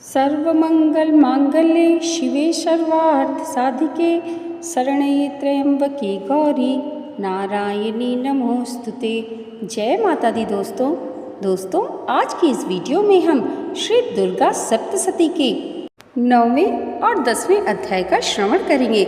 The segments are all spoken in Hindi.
सर्वमंगल मांगल्ये शिवे सर्वार्थ साधिके शरण्ये त्र्यंबके गौरी नारायणी नमोस्तुते। जय माता दी दोस्तों आज की इस वीडियो में हम श्री दुर्गा सप्तशती के 9वें और 10वें अध्याय का श्रवण करेंगे।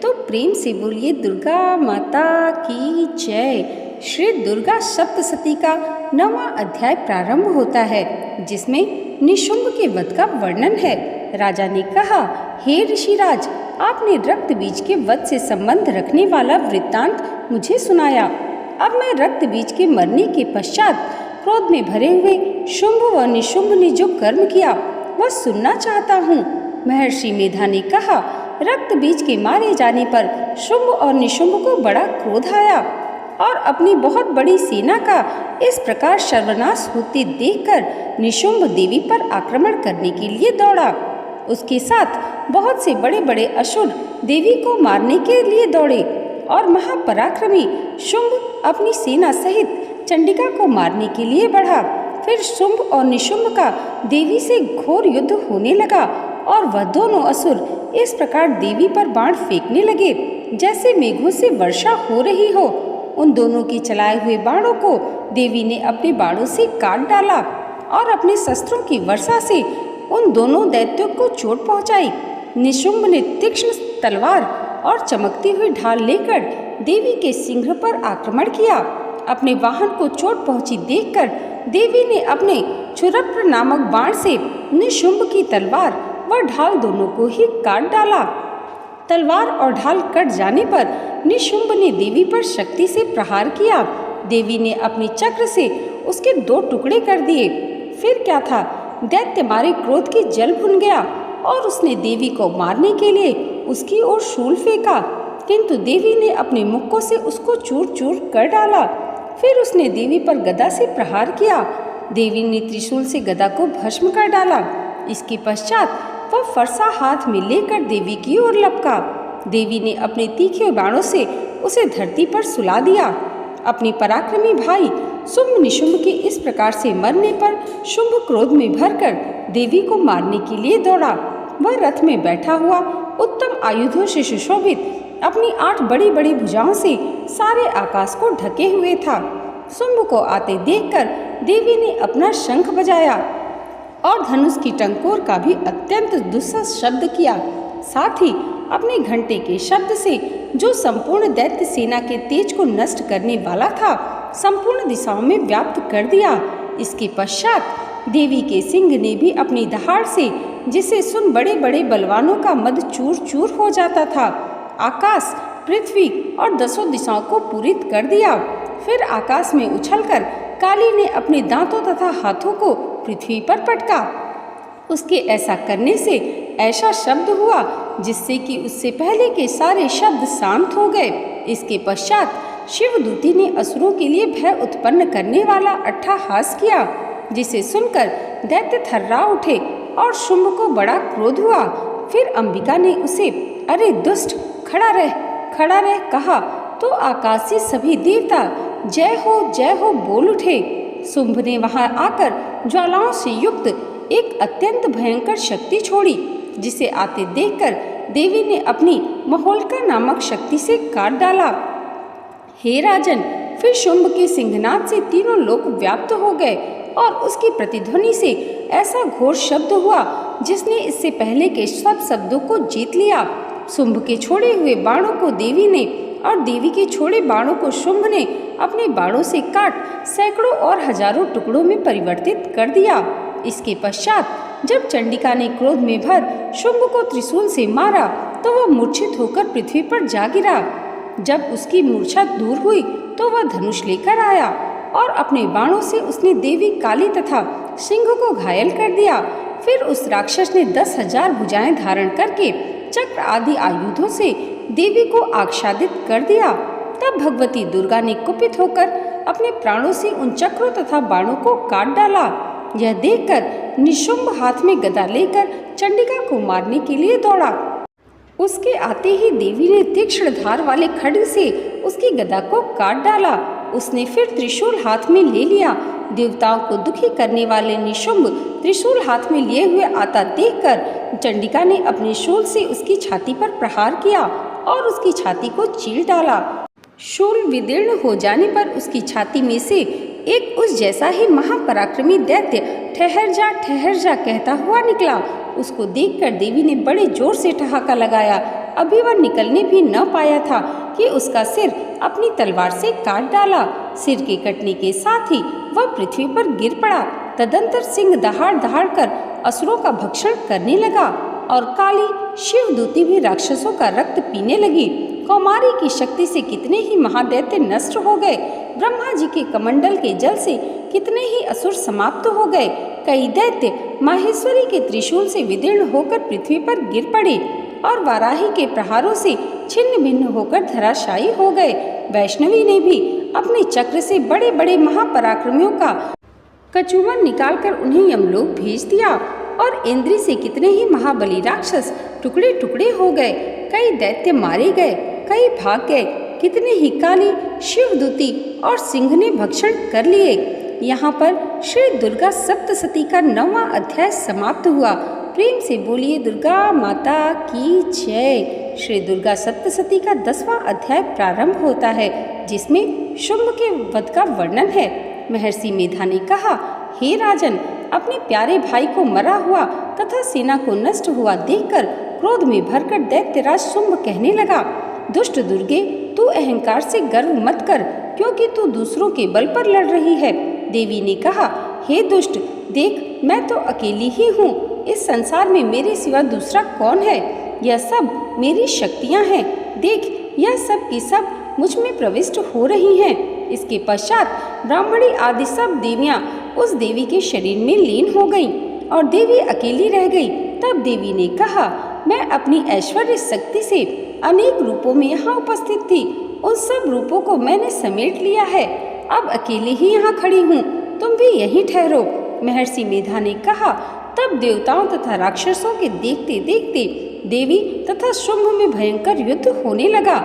तो प्रेम से बोलिए दुर्गा माता की जय। श्री दुर्गा सप्तशती का 9वां अध्याय प्रारंभ होता है, जिसमें निशुंभ के वध का वर्णन है। राजा ने कहा, हे ऋषिराज, आपने रक्त बीज के वध से संबंध रखने वाला वृत्तांत मुझे सुनाया। अब मैं रक्त बीज के मरने के पश्चात क्रोध में भरे हुए शुंभ व निशुंभ ने जो कर्म किया वह सुनना चाहता हूँ। महर्षि मेधा ने कहा, रक्त बीज के मारे जाने पर शुंभ और निशुंभ को बड़ा क्रोध आया और अपनी बहुत बड़ी सेना का इस प्रकार सर्वनाश होते देखकर निशुंभ देवी पर आक्रमण करने के लिए दौड़ा। उसके साथ बहुत से बड़े बड़े असुर देवी को मारने के लिए दौड़े और महापराक्रमी शुंभ अपनी सेना सहित चंडिका को मारने के लिए बढ़ा। फिर शुंभ और निशुंभ का देवी से घोर युद्ध होने लगा और वह दोनों असुर इस प्रकार देवी पर बाण फेंकने लगे जैसे मेघों से वर्षा हो रही हो। उन दोनों के चलाए हुए बाणों को देवी ने अपने बाणों से काट डाला और अपने शस्त्रों की वर्षा से उन दोनों दैत्यों को चोट पहुंचाई। निशुंभ ने तीक्ष्ण तलवार और चमकती हुई ढाल लेकर देवी के सिंह पर आक्रमण किया। अपने वाहन को चोट पहुंची देखकर देवी ने अपने क्षुरप्र नामक बाण से निशुंभ की तलवार व ढाल दोनों को ही काट डाला। तलवार और ढाल कट जाने पर निशुंभ ने देवी पर शक्ति से प्रहार किया। देवी ने अपने चक्र से उसके 2 टुकड़े कर दिए। फिर क्या था, दैत्य मारे क्रोध की जल भुन गया और उसने देवी को मारने के लिए उसकी ओर शूल फेंका, किंतु देवी ने अपने मुक्कों से उसको चूर चूर कर डाला। फिर उसने देवी पर गदा से प्रहार किया। देवी ने त्रिशूल से गदा को भस्म कर डाला। इसके पश्चात वह फरसा हाथ में लेकर देवी की ओर लपका। देवी ने अपने तीखे बाणों से उसे धरती पर सुला दिया। अपने पराक्रमी भाई शुंभ निशुंभ के इस प्रकार से मरने पर शुंभ क्रोध में भरकर देवी को मारने के लिए दौड़ा। वह रथ में बैठा हुआ उत्तम आयुधों से सुशोभित अपनी 8 बड़ी बड़ी भुजाओं से सारे आकाश को ढके हुए था। शुंभ को आते देखकर देवी ने अपना शंख बजाया और धनुष की टंकोर का भी अत्यंत दुस्सह शब्द किया। साथ ही अपने घंटे के शब्द से जो संपूर्ण दैत्य सेना के तेज को नष्ट करने वाला था, संपूर्ण दिशाओं में व्याप्त कर दिया। इसके पश्चात देवी के सिंह ने भी अपनी दहाड़ से, जिसे सुन बड़े बड़े बलवानों का मद चूर चूर हो जाता था, आकाश, पृथ्वी और 10 दिशाओं को पूरित कर दिया। फिर आकाश में उछलकर काली ने अपने दांतों तथा हाथों को पृथ्वी पर पटका। उसके ऐसा करने से ऐसा शब्द हुआ जिससे कि उससे पहले के सारे शब्द शांत हो गए। इसके पश्चात शिवदूती ने असुरों के लिए भय उत्पन्न करने वाला अट्टहास किया, जिसे सुनकर दैत्य थर्रा उठे और शुंभ को बड़ा क्रोध हुआ। फिर अंबिका ने उसे, अरे दुष्ट, खड़ा रह कहा तो आकाशीय सभी देवता जय हो बोल उठे। शुंभ ने वहां आकर ज्वालाओं से युक्त एक अत्यंत भयंकर शक्ति छोड़ी, जिसे आते देखकर देवी ने अपनी महोल्का नामक शक्ति से काट डाला। हे राजन, फिर शुंभ के सिंहनाद से तीनों लोक व्याप्त हो गए और उसकी प्रतिध्वनि से ऐसा घोर शब्द हुआ जिसने इससे पहले के सब शब्दों को जीत लिया। शुंभ के छोड़े हुए बाणों को देवी ने और देवी के छोड़े बाणों को शुंभ ने अपने बाणों से काट सैकड़ों और हजारों टुकड़ों में परिवर्तित कर दिया। इसके पश्चात जब चंडिका ने क्रोध में भर शुंभ को त्रिशूल से मारा तो वह मूर्छित होकर पृथ्वी पर जा गिरा। जब उसकी मूर्छा दूर हुई तो वह धनुष लेकर आया और अपने बाणों से उसने देवी काली तथा सिंह को घायल कर दिया। फिर उस राक्षस ने 10,000 भुजाएं धारण करके चक्र आदि आयुधों से देवी को आच्छादित कर दिया। तब भगवती दुर्गा ने कुपित होकर अपने प्राणों से उन चक्रों तथा बाणों को काट डाला। यह देखकर निशुंभ हाथ में गदा लेकर चंडिका को मारने के लिए दौड़ा। उसके आते ही देवी ने तीक्ष्ण धार वाले खड्ग से उसकी गदा को काट डाला उसने फिर त्रिशूल हाथ में ले लिया। देवताओं को दुखी करने वाले निशुंभ त्रिशूल हाथ में लिए हुए आता देखकर चंडिका ने अपने शूल से उसकी छाती पर प्रहार किया और उसकी छाती को चीर डाला। शूल विदीर्ण हो जाने पर उसकी छाती में से एक उस जैसा ही महापराक्रमी दैत्य ठहर जा कहता हुआ निकला। उसको देखकर देवी ने बड़े जोर से ठहाका लगाया। अभी वह निकलने भी न पाया था कि उसका सिर अपनी तलवार से काट डाला। सिर के कटने के साथ ही वह पृथ्वी पर गिर पड़ा। तदंतर सिंह दहाड़ कर असुरों का भक्षण करने लगा और काली शिवदूती भी राक्षसों का रक्त पीने लगी। कौमारी की शक्ति से कितने ही महादैत्य नष्ट हो गए। ब्रह्मा जी के कमंडल के जल से कितने ही असुर समाप्त हो गए। कई दैत्य माहेश्वरी के त्रिशूल से विदीर्ण होकर पृथ्वी पर गिर पड़े और वाराही के प्रहारों से छिन्न भिन्न होकर धराशायी हो गए। वैष्णवी ने भी अपने चक्र से बड़े बड़े महापराक्रमियों का कचूमर निकालकर उन्हें यमलोक भेज दिया और इंद्री से कितने ही महाबली राक्षस टुकड़े टुकड़े हो गए। कई दैत्य मारे गए, कई भाग गए। कितने ही काली शिवदूती और सिंह ने भक्षण कर लिए। यहाँ पर श्री दुर्गा सप्तशती का 9वां अध्याय समाप्त हुआ। प्रेम से बोलिए दुर्गा माता की जय। श्री दुर्गा सप्तशती का 10वां अध्याय प्रारंभ होता है, जिसमें शुंभ के वध का वर्णन है। महर्षि मेधा ने कहा, हे राजन, अपने प्यारे भाई को मरा हुआ तथा सेना को नष्ट हुआ देखकर क्रोध में भरकर दैत्यराज शुंभ कहने लगा, दुष्ट दुर्गे, तू अहंकार से गर्व मत कर, क्योंकि तू दूसरों के बल पर लड़ रही है। देवी ने कहा, हे दुष्ट, देख, मैं तो अकेली ही हूँ। इस संसार में मेरे सिवा दूसरा कौन है? यह सब मेरी शक्तियाँ हैं। देख, यह सब की सब मुझ में प्रविष्ट हो रही हैं। इसके पश्चात ब्राह्मणी आदि सब देवियाँ उस देवी के शरीर में लीन हो गईं और देवी अकेली रह गई। तब देवी ने कहा, मैं अपनी ऐश्वर्य शक्ति से अनेक रूपों में यहाँ उपस्थित थी। उन सब रूपों को मैंने समेट लिया है। अब अकेले ही यहाँ खड़ी हूँ, तुम भी यहीं ठहरो। महर्षि मेधा ने कहा। तब देवताओं तथा राक्षसों के देखते देखते देवी तथा शुंभ में भयंकर युद्ध होने लगा।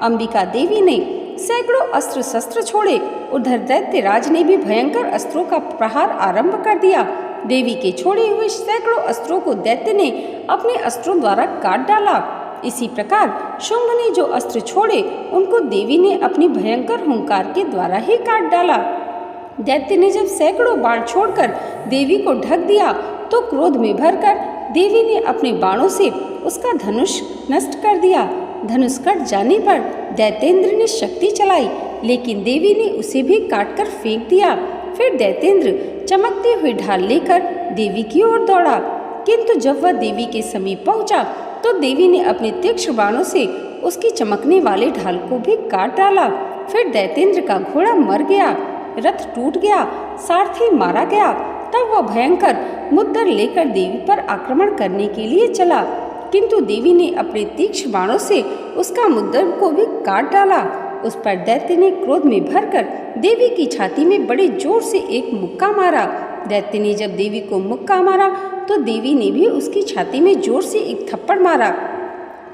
अंबिका देवी ने सैकड़ों अस्त्र शस्त्र छोड़े। उधर दैत्यराज ने भी भयंकर अस्त्रों का प्रहार आरंभ कर दिया। देवी के छोड़े हुए सैकड़ों अस्त्रों को दैत्य ने अपने अस्त्रों द्वारा काट डाला। इसी प्रकार शुंभ ने जो अस्त्र छोड़े उनको देवी ने अपनी भयंकर हुंकार के द्वारा ही काट डाला। दैत्य ने जब सैकड़ों बाण छोड़कर देवी को ढक दिया तो क्रोध में भरकर देवी ने अपने बाणों से उसका धनुष नष्ट कर दिया। धनुष कट जाने पर दैत्येंद्र ने शक्ति चलाई, लेकिन देवी ने उसे भी काटकर फेंक दिया। फिर दैत्येंद्र चमकती हुई ढाल लेकर देवी की ओर दौड़ा, किंतु जब वह देवी के समीप पहुंचा तो देवी ने अपने तीक्ष्ण बाणों से उसकी चमकने वाले ढाल को भी काट डाला। फिर दैत्येंद्र का घोड़ा मर गया, रथ टूट गया, सारथी मारा गया। तब वह भयंकर मुद्दर लेकर देवी पर आक्रमण करने के लिए चला, किंतु देवी ने अपने तीक्ष्ण बाणों से उसका मुद्दर को भी काट डाला। उस पर दैत्य ने क्रोध में भरकर देवी की छाती में बड़े जोर से एक मुक्का मारा। दैत्य ने जब देवी को मुक्का मारा तो देवी ने भी उसकी छाती में जोर से एक थप्पड़ मारा।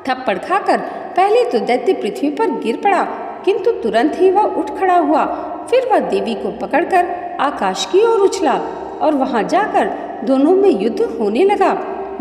थप्पड़ खाकर पहले तो दैत्य पृथ्वी पर गिर पड़ा, किंतु तुरंत ही वह उठ खड़ा हुआ। फिर वह देवी को पकड़कर आकाश की ओर उछला और वहां जाकर दोनों में युद्ध होने लगा।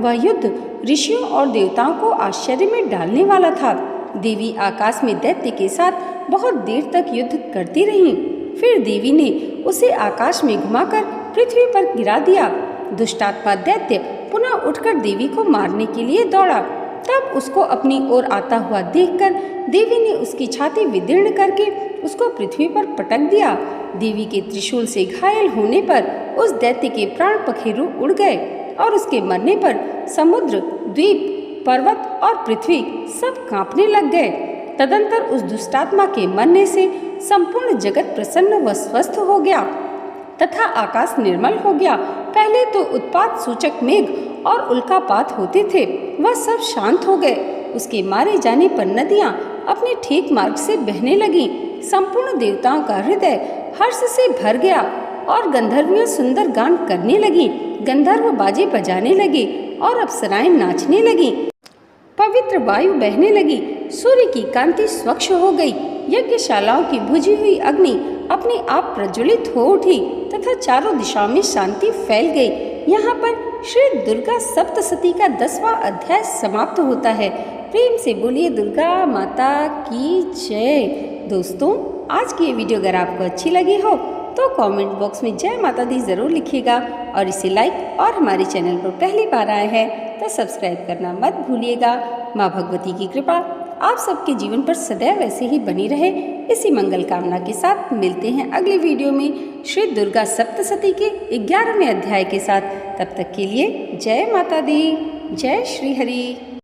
वह युद्ध ऋषियों और देवताओं को आश्चर्य में डालने वाला था। देवी आकाश में दैत्य के साथ बहुत देर तक युद्ध करती रही। फिर देवी ने उसे आकाश में घुमाकर पृथ्वी पर गिरा दिया। दुष्टात्मा दैत्य पुनः उठकर देवी को मारने के लिए दौड़ा। तब उसको अपनी ओर आता हुआ देखकर देवी ने उसकी छाती विदीर्ण करके उसको पृथ्वी पर पटक दिया। देवी के त्रिशूल से घायल होने पर उस दैत्य के प्राण पखेरु उड़ गए और उसके मरने पर समुद्र, द्वीप, पर्वत और पृथ्वी सब कांपने लग गए। तदंतर उस दुष्टात्मा के मरने से संपूर्ण जगत प्रसन्न व स्वस्थ हो गया तथा आकाश निर्मल हो गया। पहले तो उत्पात सूचक मेघ और उल्कापात होते थे, वह सब शांत हो गए। उसके मारे जाने पर नदियां अपने ठीक मार्ग से बहने लगीं। संपूर्ण देवताओं का हृदय हर्ष से भर गया और गंधर्वियां सुंदर गान करने लगी। गंधर्व बाजे बजाने लगे और अप्सराएं नाचने लगी। पवित्र वायु बहने लगी। सूर्य की कांति स्वच्छ हो गई। यज्ञशालाओं की बुझी हुई अग्नि अपने आप प्रज्वलित हो उठी तथा चारों दिशाओं में शांति फैल गई। यहाँ पर श्री दुर्गा सप्तशती का 10वां अध्याय समाप्त होता है। प्रेम से बोलिए दुर्गा माता की जय। दोस्तों, आज की ये वीडियो अगर आपको अच्छी लगी हो तो कमेंट बॉक्स में जय माता दी ज़रूर लिखिएगा और इसे लाइक और हमारे चैनल पर पहली बार आए हैं तो सब्सक्राइब करना मत भूलिएगा। माँ भगवती की कृपा आप सबके जीवन पर सदैव ऐसे ही बनी रहे, इसी मंगल कामना के साथ मिलते हैं अगली वीडियो में श्री दुर्गा सप्तशती के 11वें अध्याय के साथ। तब तक के लिए जय माता दी, जय श्री हरि।